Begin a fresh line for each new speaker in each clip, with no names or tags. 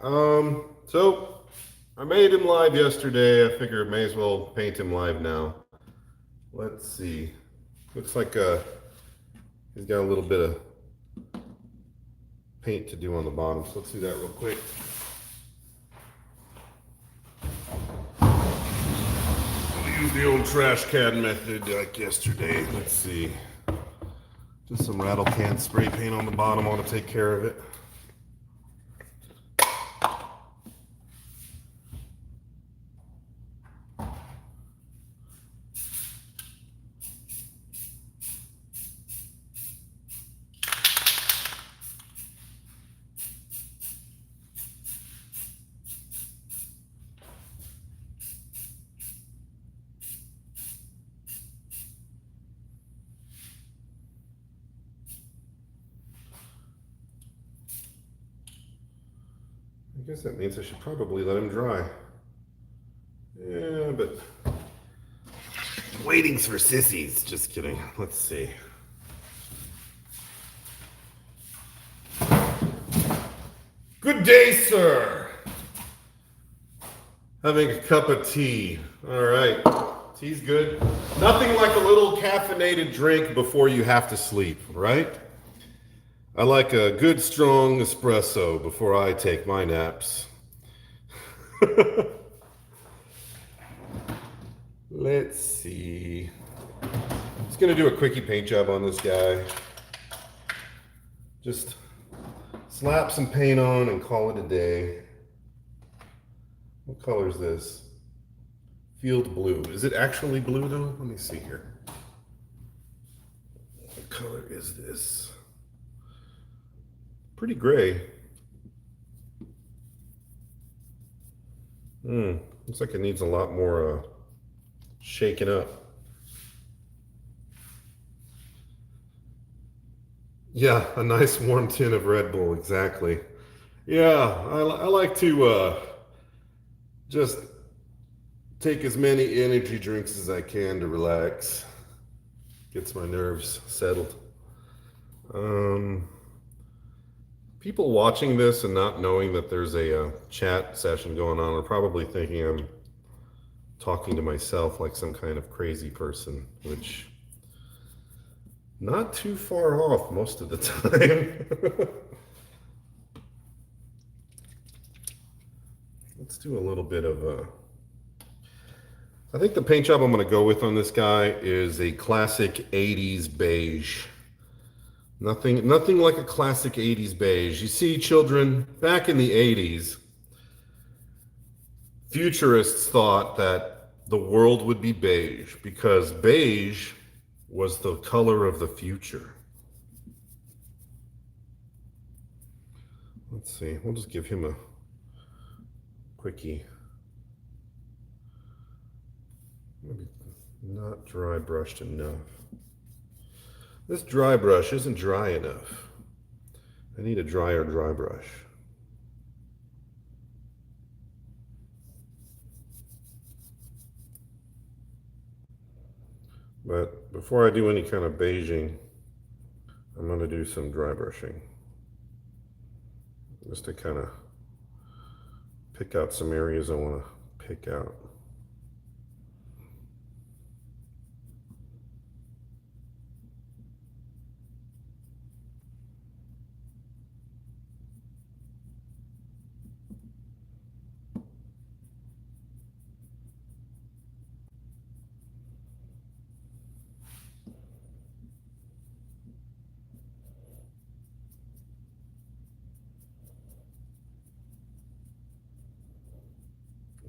So I made him live yesterday. I figured may as well paint him live now. Let's see. Looks like he's got a little bit of paint to do on the bottom. So let's do that real quick. We'll use the old trash can method like yesterday. Let's see. Just some rattle can spray paint on the bottom. I want to take care of it. I guess that means I should probably let him dry. Yeah, but waiting's for sissies. Just kidding. Let's see. Good day, sir. Having a cup of tea. All right. Tea's good. Nothing like a little caffeinated drink before you have to sleep, right? I like a good strong espresso before I take my naps. Let's see. Just gonna do a quickie paint job on this guy. Just slap some paint on and call it a day. What color is this? Field blue. Is it actually blue though? Let me see here. What color is this? Pretty gray. Looks like it needs a lot more shaking up. Yeah, a nice warm tin of Red Bull, exactly. Yeah, I like to just take as many energy drinks as I can to relax. Gets my nerves settled. People watching this and not knowing that there's a chat session going on are probably thinking I'm talking to myself like some kind of crazy person, which not too far off most of the time. Let's do a little bit of I think the paint job I'm going to go with on this guy is a classic 80s beige. Nothing like a classic 80s beige. You see, children, back in the 80s, futurists thought that the world would be beige because beige was the color of the future. Let's see, we'll just give him a quickie. Maybe not dry brushed enough. This dry brush isn't dry enough. I need a drier dry brush. But before I do any kind of beiging, I'm going to do some dry brushing. Just to kind of pick out some areas I want to pick out.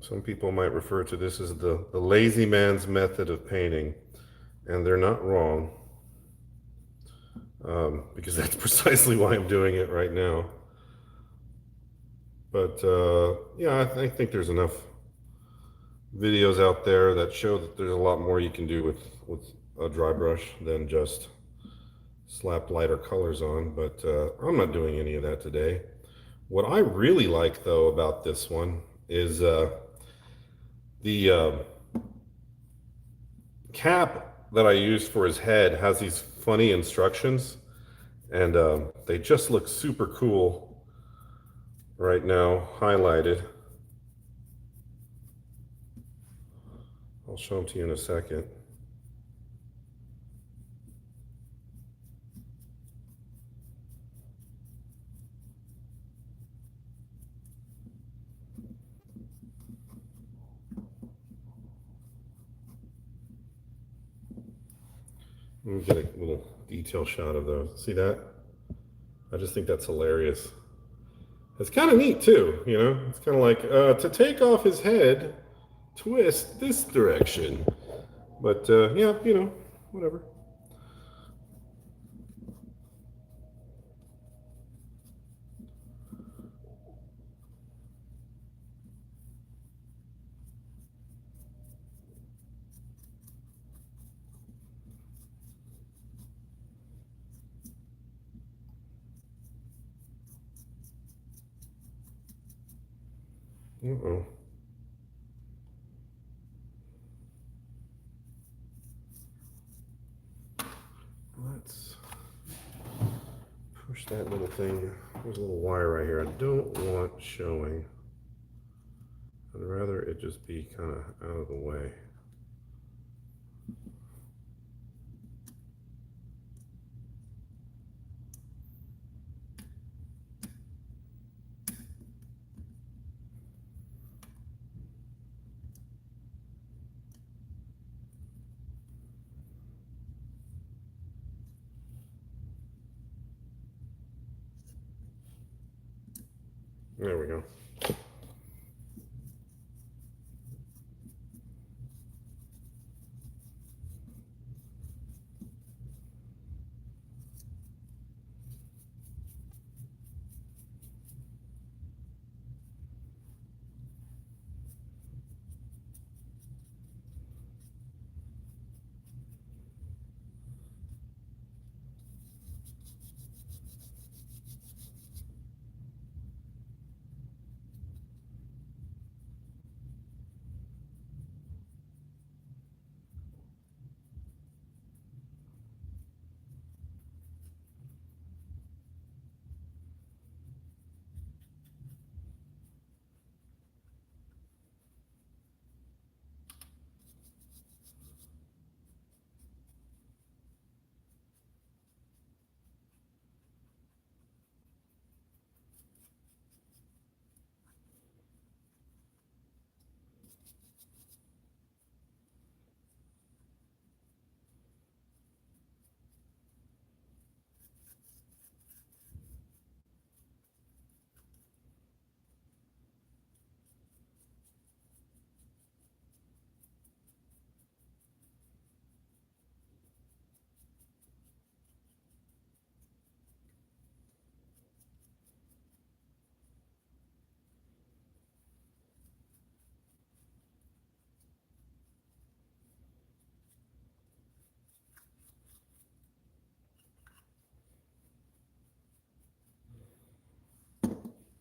Some people might refer to this as the lazy man's method of painting, and they're not wrong, because that's precisely why I'm doing it right now. But yeah, I think there's enough videos out there that show that there's a lot more you can do with a dry brush than just slap lighter colors on, but I'm not doing any of that today. What I really like though about this one is the cap that I used for his head has these funny instructions, and they just look super cool right now highlighted. I'll show them to you in a second. Let me get a little detail shot of those. See that? I just think that's hilarious. It's kind of neat too, you know? It's kind of like to take off his head, twist this direction. But yeah, you know, whatever. Uh-oh. Let's push that little thing. There's a little wire right here I don't want showing. I'd rather it just be kind of out of the way. There we go.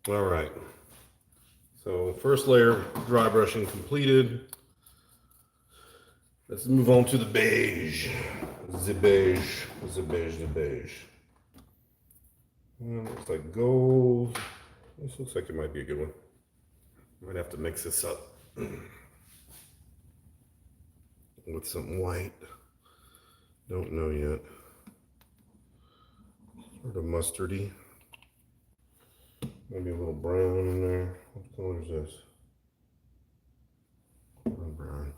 All right. So first layer dry brushing completed. Let's move on to the beige. The beige. The beige. The beige. Looks like gold. This looks like it might be a good one. Might have to mix this up with some white. Don't know yet. Sort of mustardy. Maybe a little brown in there. What color is this? Brown.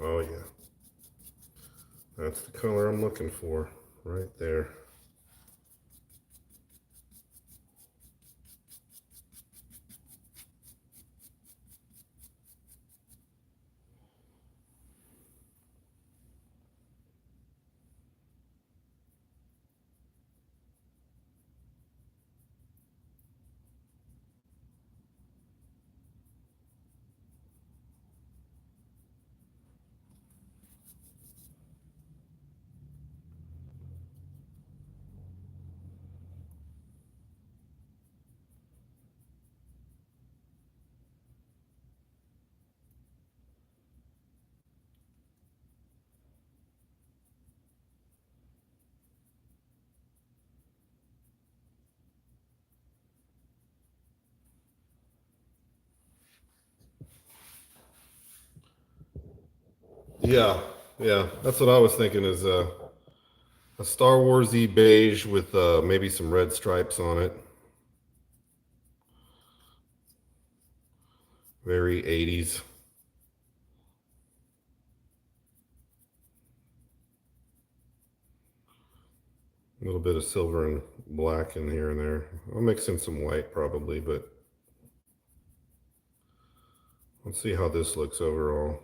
Oh yeah. That's the color I'm looking for right there. Yeah, yeah, that's what I was thinking is a Star Warsy beige with maybe some red stripes on it. Very 80s. A little bit of silver and black in here and there. I'll mix in some white probably, but let's see how this looks overall.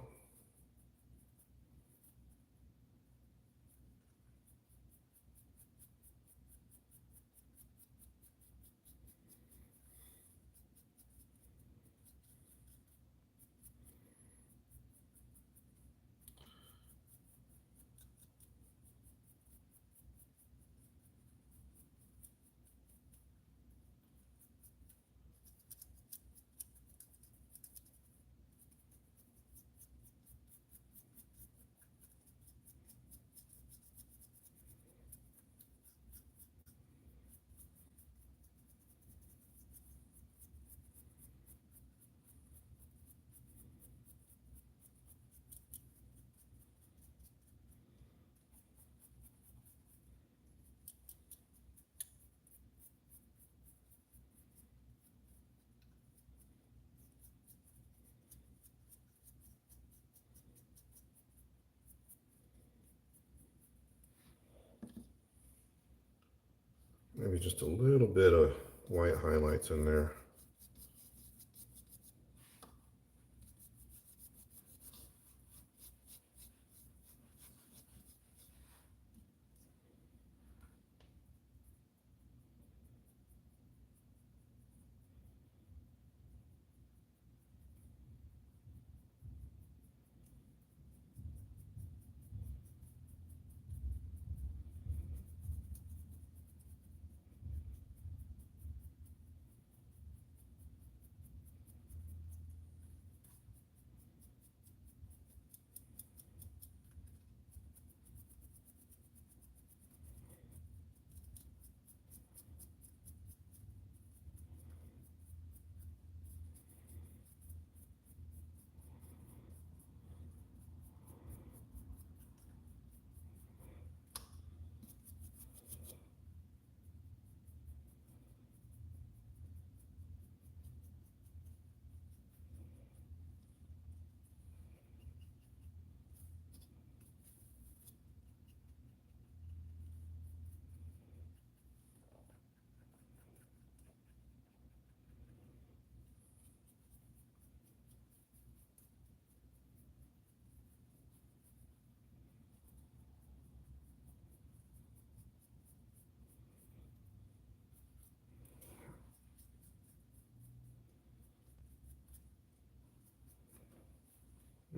Maybe just a little bit of white highlights in there.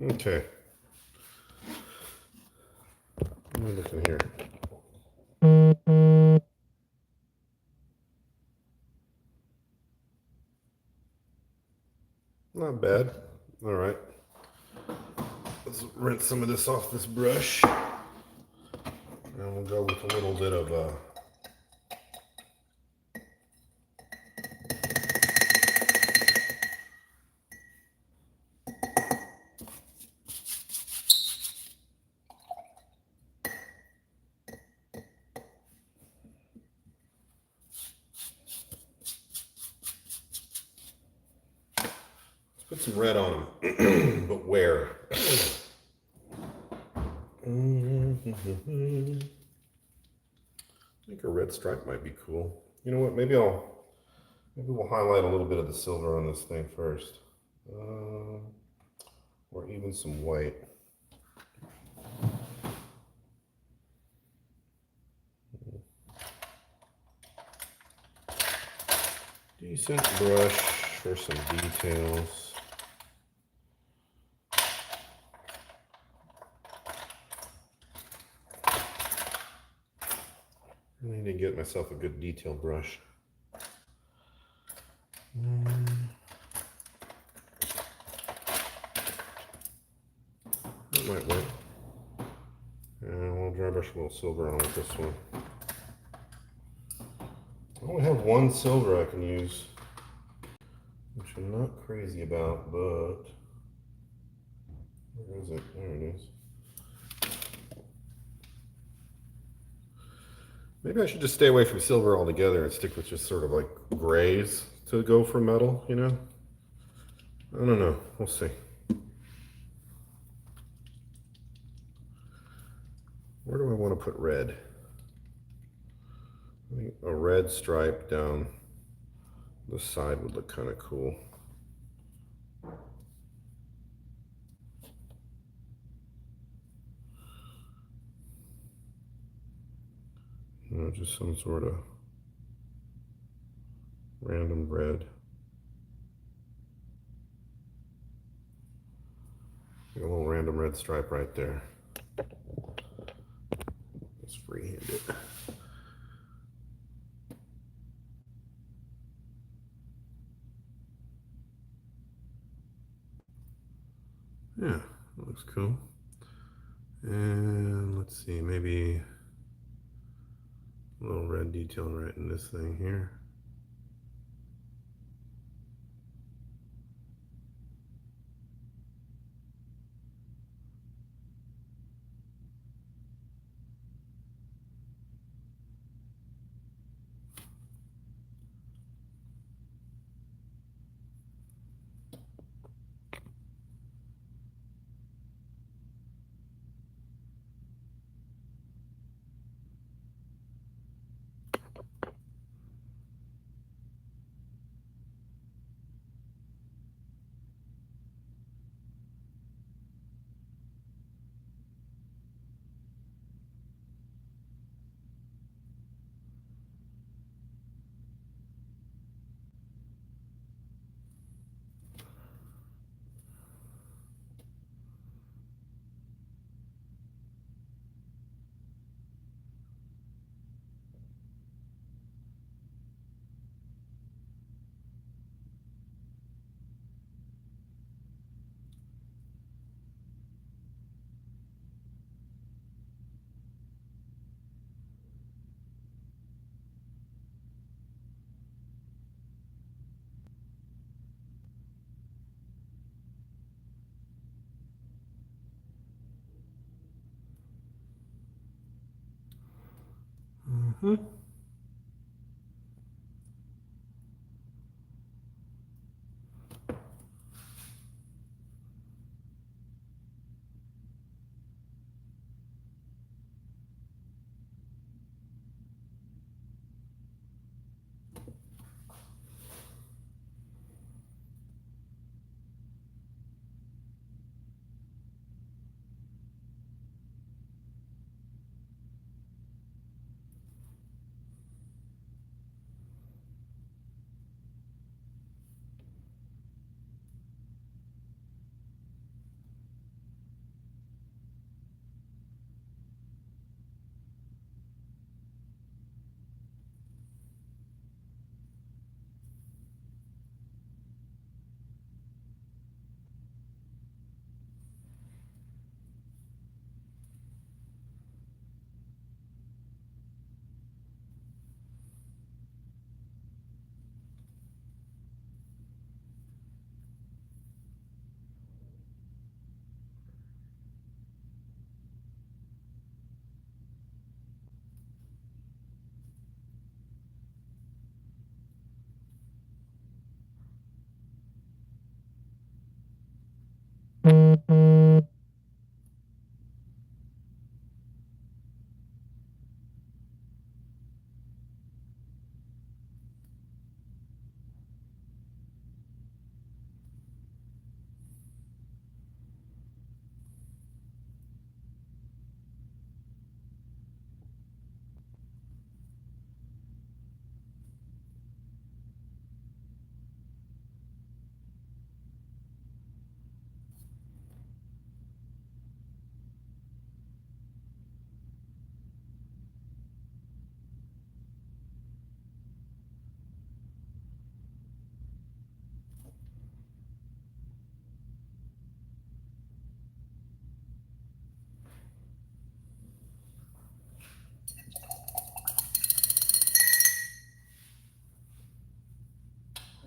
Okay. What am I looking here? Not bad. All right. Let's rinse some of this off this brush. And we'll go with a little bit of put some red on them, but where? I think a red stripe might be cool. You know what? Maybe we'll highlight a little bit of the silver on this thing first, or even some white. Decent brush for some details. I need to get myself a good detail brush. That might work. And we'll dry brush a little silver on with this one. I only have one silver I can use, which I'm not crazy about, but where is it? There it is. Maybe I should just stay away from silver altogether and stick with just sort of like grays to go for metal, you know? I don't know. We'll see. Where do I want to put red? I think a red stripe down the side would look kind of cool. You know, just some sort of random red. A little random red stripe right there. Let's freehand it. Yeah, that looks cool. And let's see, maybe a little red detail right in this thing here. Mm-hmm.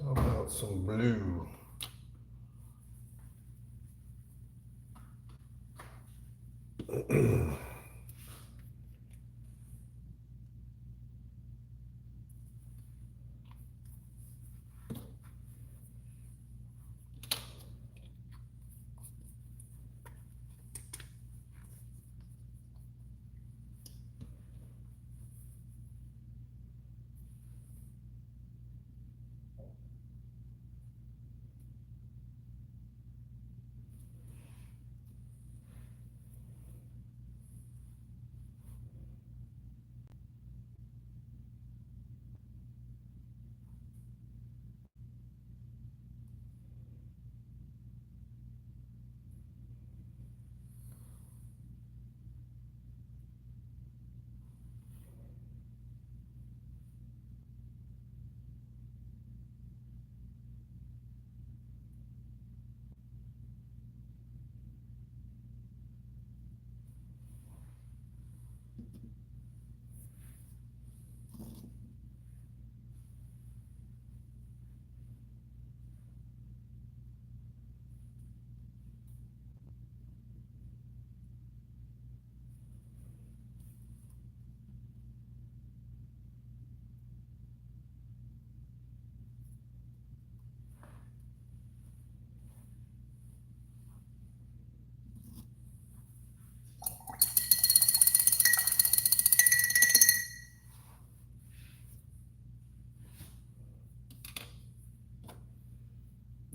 How about some blue?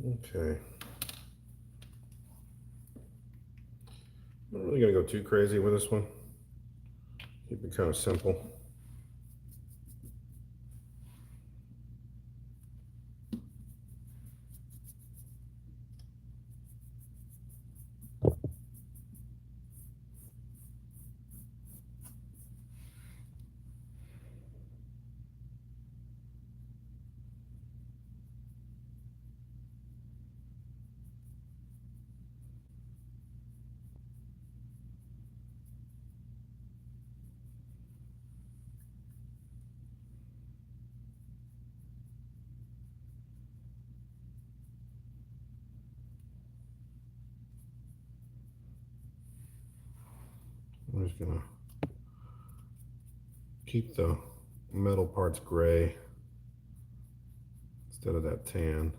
Okay. I'm not really gonna go too crazy with this one. Keep it kind of simple. I'm just gonna keep the metal parts gray instead of that tan.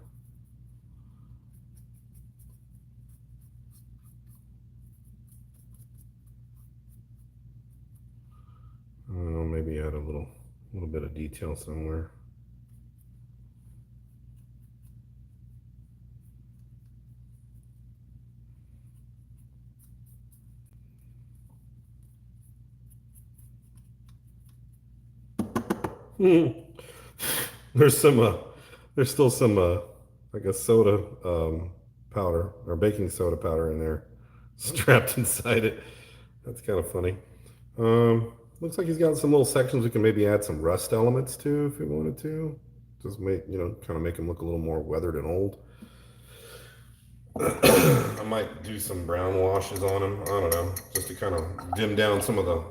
I don't know, maybe add a little bit of detail somewhere. There's some, there's still some, like a soda powder or baking soda powder in there, strapped inside it. That's kind of funny. Looks like he's got some little sections we can maybe add some rust elements to if we wanted to. Just make, kind of make him look a little more weathered and old. I might do some brown washes on him. I don't know, just to kind of dim down some of the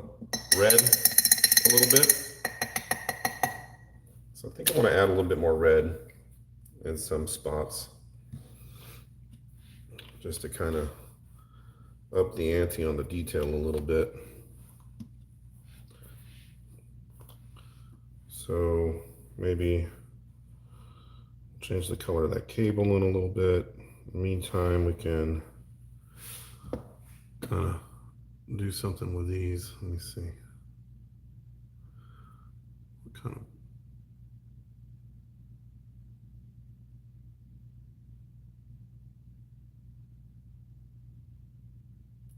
red a little bit. So I think I want to add a little bit more red in some spots, just to kind of up the ante on the detail a little bit. So maybe change the color of that cable in a little bit. In the meantime, we can kind of do something with these. Let me see. What kind of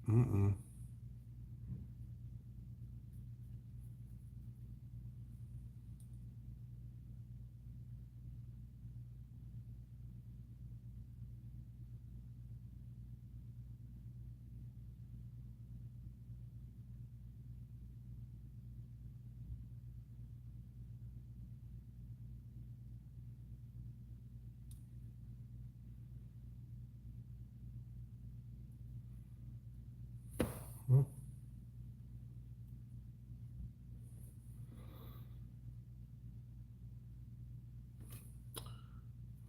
mm-mm.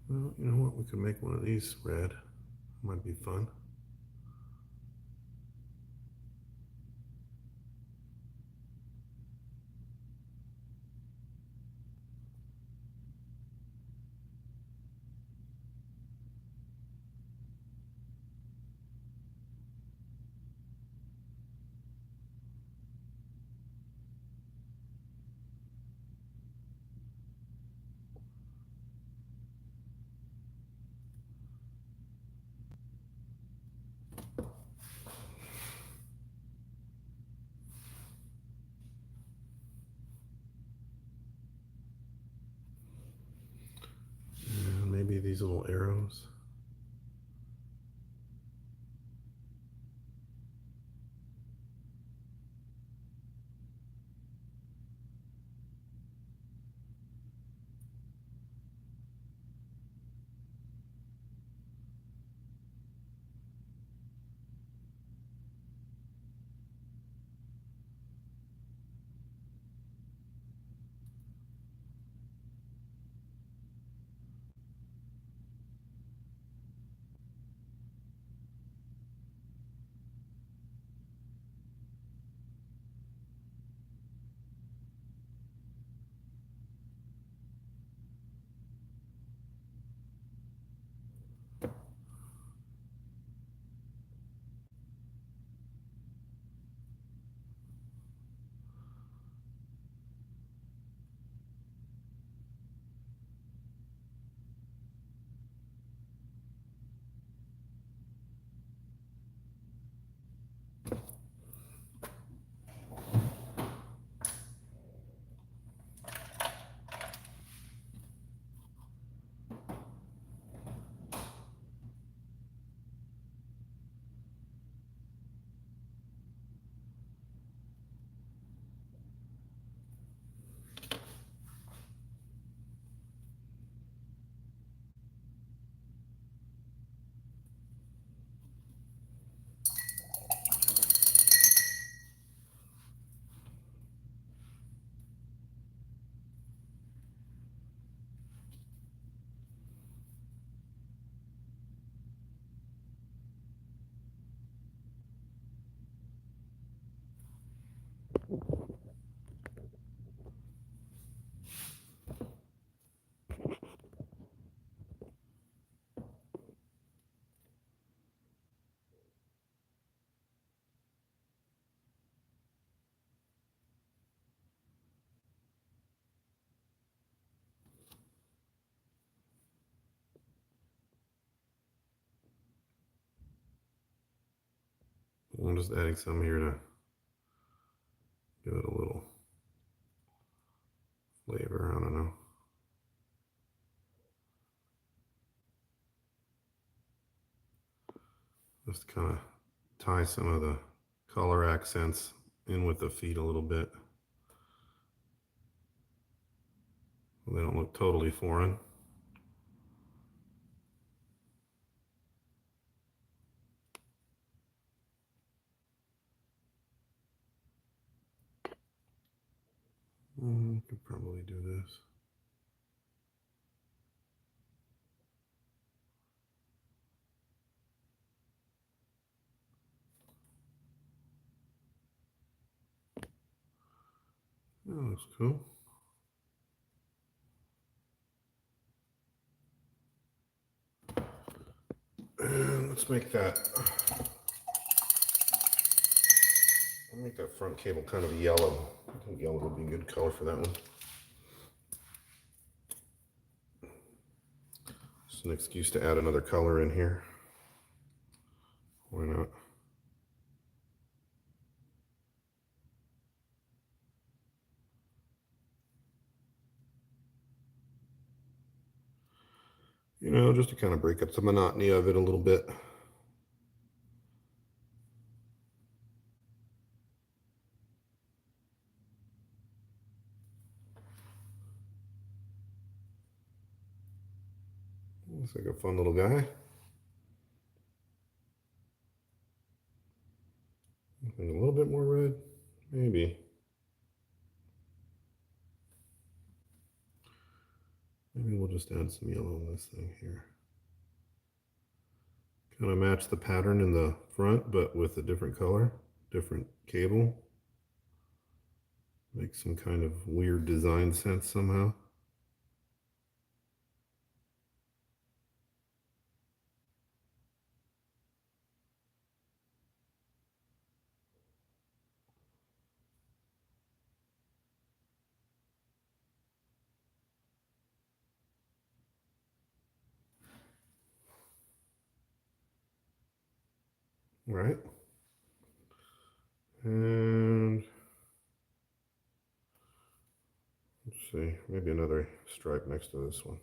Well, you know what? We could make one of these red. Might be fun. And maybe these little arrows. I'm just adding some here to give it a little flavor. I don't know. Just kind of tie some of the color accents in with the feet a little bit. They don't look totally foreign. Could probably do this. That looks cool. And let's make that. I'll make that front cable kind of yellow. I think yellow would be a good color for that one. Just an excuse to add another color in here. Why not? You know, just to kind of break up the monotony of it a little bit. Looks like a fun little guy. And a little bit more red, maybe. Maybe we'll just add some yellow in this thing here. Kind of match the pattern in the front, but with a different color, different cable. Make some kind of weird design sense somehow. All right. And let's see, maybe another stripe next to this one.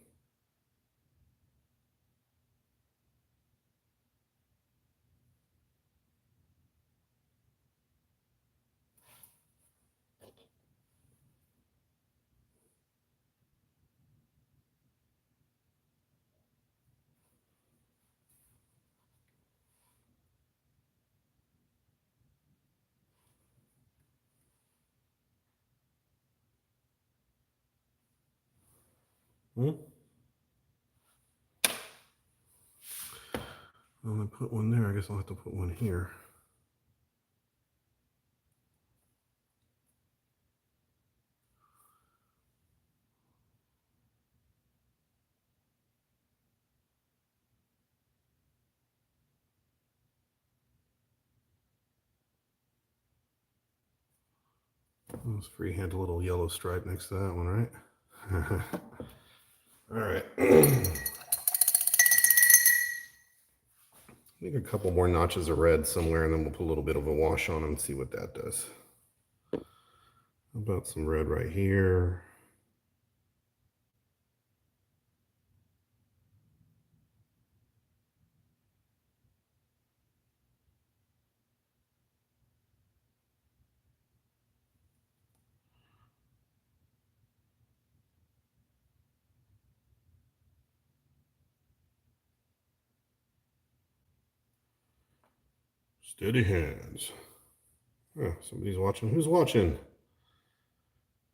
Hmm? Well, I put one there. I guess I'll have to put one here. Let's freehand a little yellow stripe next to that one, right? All right. I think a couple more notches of red somewhere, and then we'll put a little bit of a wash on them and see what that does. How about some red right here? Steady hands. Oh, somebody's watching. Who's watching?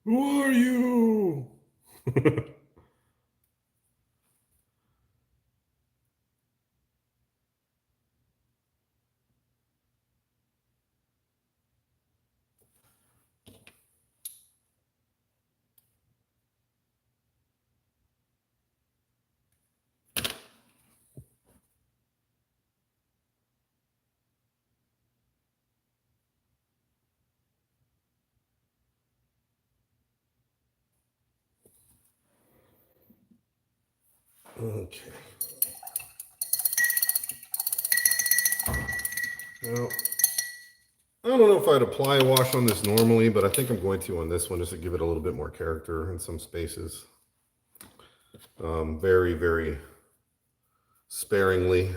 Who are you? Okay. Well, I don't know if I'd apply a wash on this normally, but I think I'm going to on this one just to give it a little bit more character in some spaces. Very, very sparingly,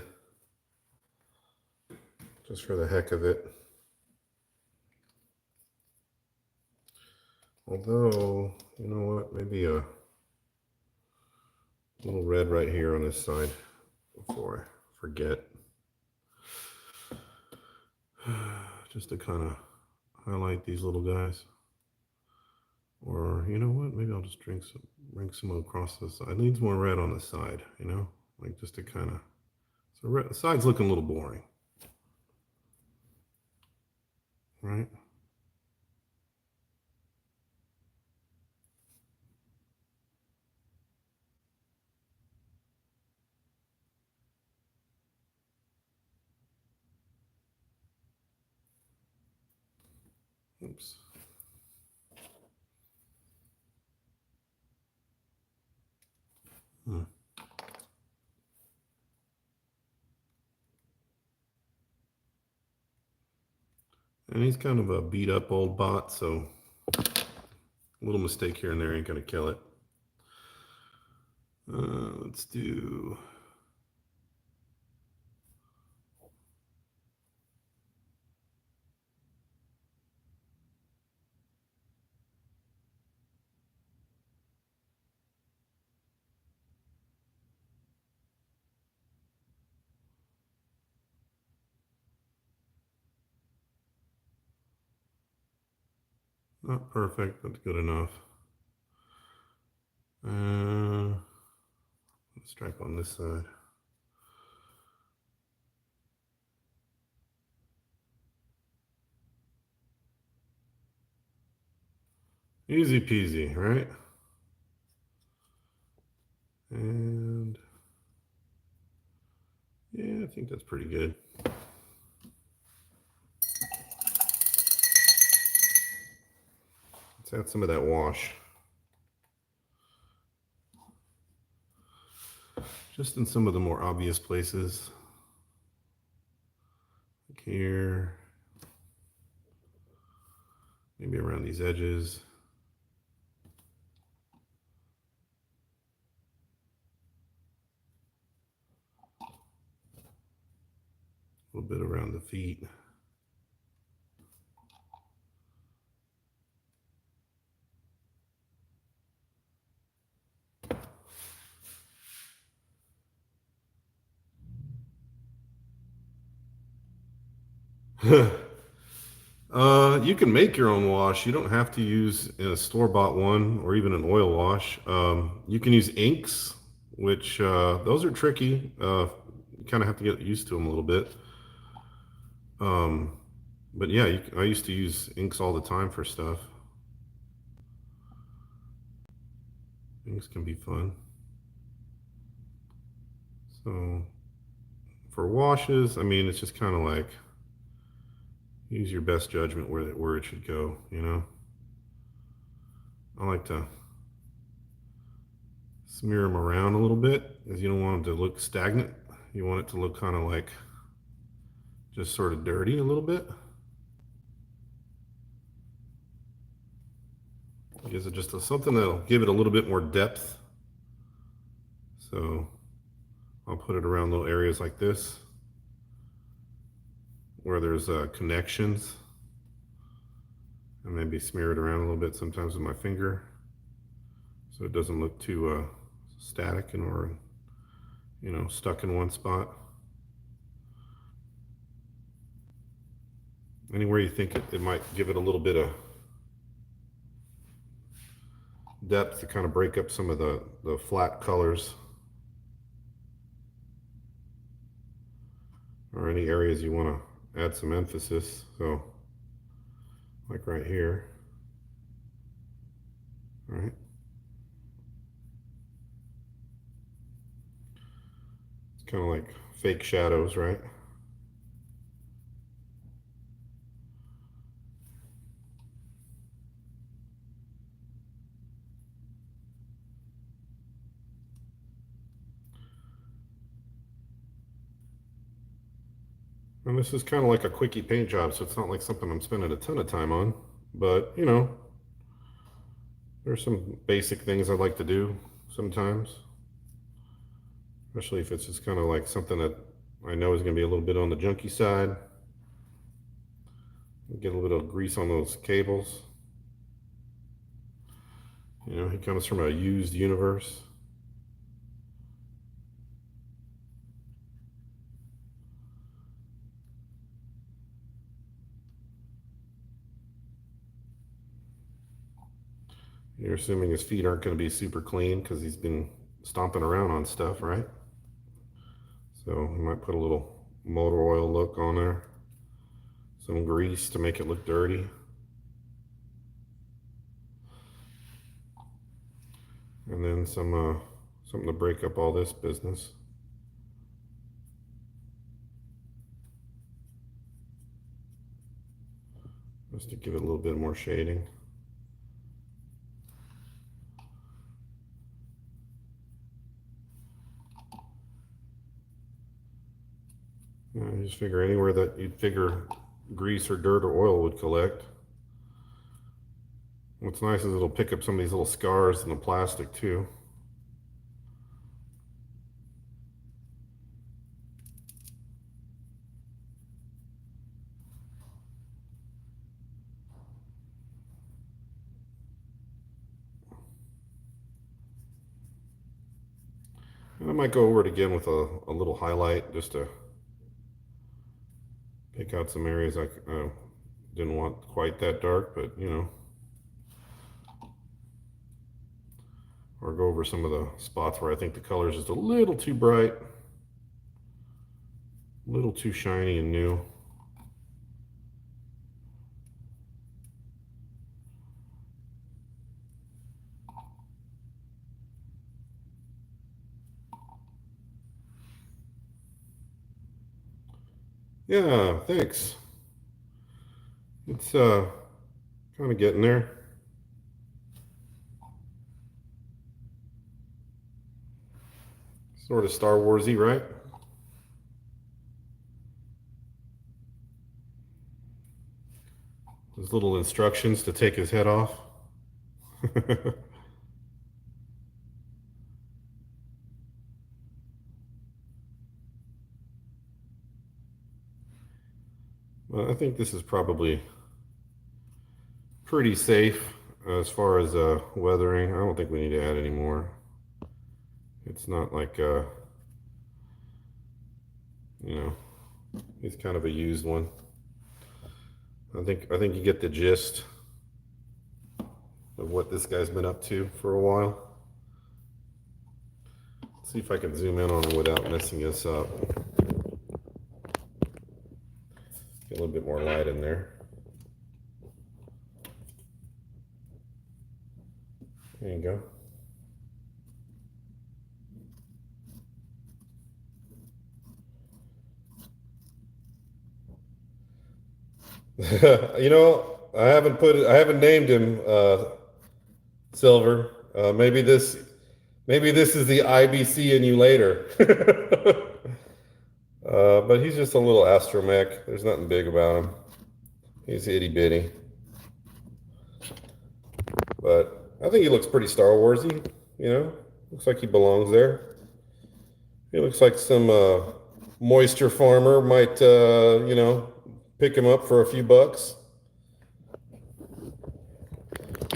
just for the heck of it. Although, you know what, maybe a little red right here on this side before I forget. Just to kind of highlight these little guys. Or, you know what, maybe I'll just bring some across the side. It needs more red on the side, you know, like just to kind of, so red, the side's looking a little boring, right? Oops. Hmm. And he's kind of a beat up old bot, so a little mistake here and there ain't gonna kill it. Let's do, not perfect, but good enough. Stripe on this side. Easy peasy, right? And yeah, I think that's pretty good. Let's add some of that wash. Just in some of the more obvious places. Like here. Maybe around these edges. A little bit around the feet. You can make your own wash. You don't have to use a store-bought one or even an oil wash. You can use inks, which those are tricky. You kind of have to get used to them a little bit. But yeah, I used to use inks all the time for stuff. Inks can be fun. So for washes, I mean, it's just kind of like use your best judgment where it should go, you know? I like to smear them around a little bit because you don't want them to look stagnant. You want it to look kind of like just sort of dirty a little bit. Gives it just something that'll give it a little bit more depth. So I'll put it around little areas like this where there's connections, and maybe smear it around a little bit sometimes with my finger so it doesn't look too static and or stuck in one spot. Anywhere you think it might give it a little bit of depth to kind of break up some of the flat colors, or any areas you want to add some emphasis. So like right here, right? It's kind of like fake shadows, right? And this is kind of like a quickie paint job, so it's not like something I'm spending a ton of time on. But, you know, there's some basic things I like to do sometimes. Especially if it's just kind of like something that I know is going to be a little bit on the junky side. Get a little grease on those cables. You know, he comes from a used universe. You're assuming his feet aren't going to be super clean because he's been stomping around on stuff, right? So we might put a little motor oil look on there. Some grease to make it look dirty. And then some something to break up all this business. Just to give it a little bit more shading. I just figure anywhere that you'd figure grease or dirt or oil would collect. What's nice is it'll pick up some of these little scars in the plastic too. And I might go over it again with a little highlight just to pick out some areas I didn't want quite that dark, but you know. Or go over some of the spots where I think the color is just a little too bright, a little too shiny and new. Yeah, thanks. It's kind of getting there. Sort of Star Warsy, right? Those little instructions to take his head off. Well, I think this is probably pretty safe as far as weathering. I don't think we need to add any more. It's not like you know, it's kind of a used one. I think you get the gist of what this guy's been up to for a while. Let's see if I can zoom in on him without messing this up. Get a little bit more light in there. There you go. You know, I haven't named him Silver. Maybe this is the IBC in you later. But he's just a little astromech. There's nothing big about him. He's itty bitty. But I think he looks pretty Star Warsy, you know? Looks like he belongs there. He looks like some moisture farmer might, you know, pick him up for a few bucks.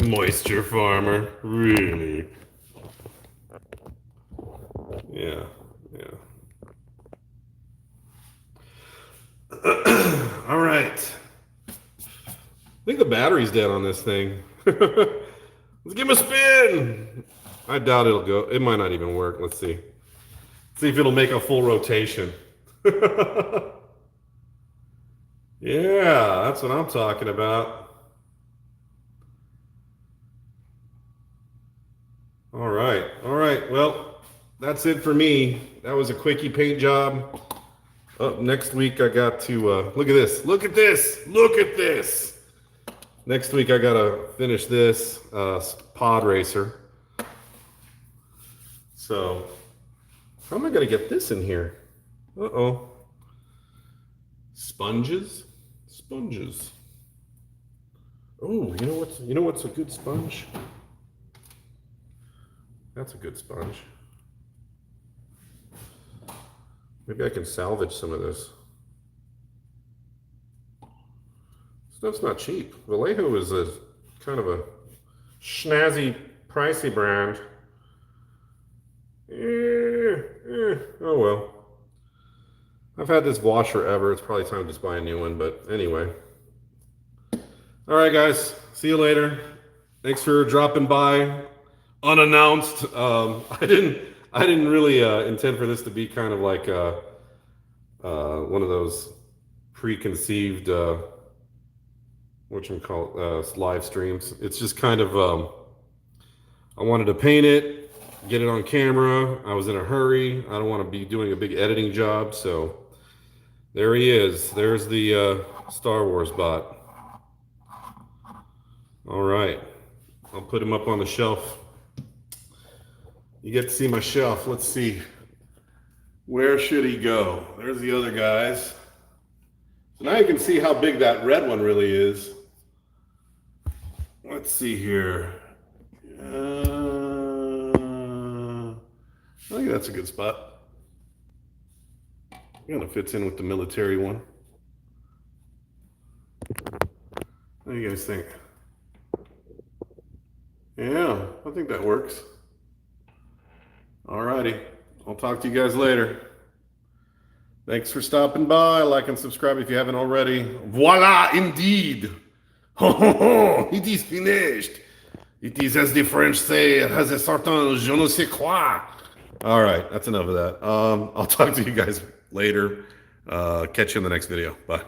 Moisture farmer, really? Yeah, yeah. All right. I think the battery's dead on this thing. Let's give him a spin. I doubt it'll go. It might not even work. Let's see. See if it'll make a full rotation. Yeah, that's what I'm talking about. All right. All right. Well, that's it for me. That was a quickie paint job. Up next week, I got to look at this. Look at this. Look at this. Next week, I got to finish this pod racer. So, how am I going to get this in here? Uh-oh. Sponges? Sponges. Oh, you know what's a good sponge? That's a good sponge. Maybe I can salvage some of this. Stuff's not cheap. Vallejo is a kind of a snazzy, pricey brand. Oh well. I've had this wash forever. It's probably time to just buy a new one, but anyway. All right, guys. See you later. Thanks for dropping by unannounced. I didn't really intend for this to be kind of like one of those preconceived live streams. It's just kind of I wanted to paint it, get it on camera. I was in a hurry. I don't want to be doing a big editing job, so there he is. There's the Star Wars bot. All right, I'll put him up on the shelf. You get to see my shelf. Let's see. Where should he go? There's the other guys. So now you can see how big that red one really is. Let's see here. I think that's a good spot. Kind of fits in with the military one. What do you guys think? Yeah, I think that works. Alrighty, I'll talk to you guys later. Thanks for stopping by. Like and subscribe if you haven't already. Voila, indeed. Ho, ho, ho. It is finished. It is, as the French say, it has a certain je ne sais quoi. All right, that's enough of that. I'll talk to you guys later. Catch you in the next video. Bye.